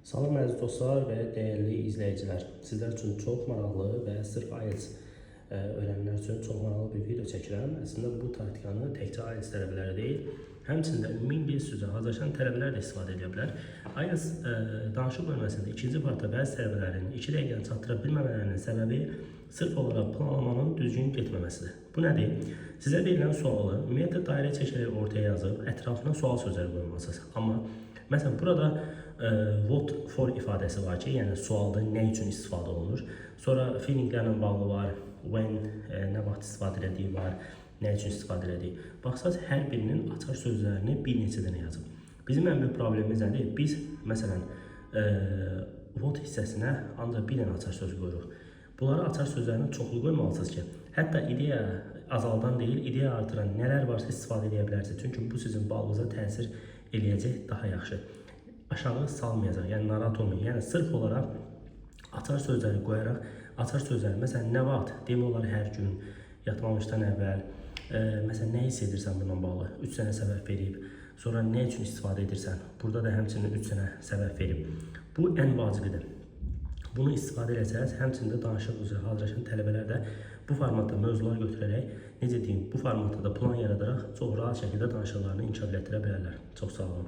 Salam əziz dostlar və dəyərli izləyicilər. Sizlər üçün çox maraqlı və sırf IELTS öyrənənlər üçün çox maraqlı bir video çəkirəm. Əslində bu taktikanı təkcə IELTS tələbələri deyil, həmçində ümumi ingilis üzrə hazırlaşan tələbələr də istifadə edə bilər. IELTS danışıq bölməsində ikinci partda bəzi tələbələrin 2 dəqiqəni çatdıra bilməmələrinin səbəbi sırf olaraq planlamanın düzgün getməməsidir. Bu nədir? Sizə verilən sualı ümumiyyətlə dairə çəkərək ortaya yazıb ətrafına sual sözləri qoymalısınız. Amma məsələn burada what for ifadəsi var ki, yəni sualda nə üçün istifadə olunur. Sonra feelinglərlə bağlı var, when nə vaxt istifadə elədiyi var, nə üçün istifadə elədiyi. Baxsaz hər birinin açar sözlərini bir neçə dənə yazıb. Bizim ən böyük problemimiz nədir? Biz məsələn what hissəsinə ancaq bir dənə açar söz qoyuruq. Bunları açar sözlərini çoxlu qoymalısınız ki, hətta ideya azaldan deyil, ideya artıran nələr varsa istifadə edə bilərsiniz. Çünki bu sizin balınıza təsir eləyəcək daha yaxşı. Aşağı salmayacaq, yəni narahat olmayın. Yəni sırf olaraq açar sözləri qoyaraq, açar sözləri məsələn nə vaxt, demək olar hər gün, yatmamışdan əvvəl, məsələn nə hiss edirsən bununla bağlı, 3 sənə səbəb verib, sonra nə üçün istifadə edirsən, burada da həmçinin 3 sənə səbəb verib. Bu ən vacibidir. Bunu istifadə etsəniz, həmçində danışıq üzrə hazırlaşan tələbələr də bu formatda mövzular götürərək, necə deyim, bu formatda da plan yaradaraq çox rahat şəkildə danışıqlarını inkişaf etdirə bilərlər. Çox sağ olun.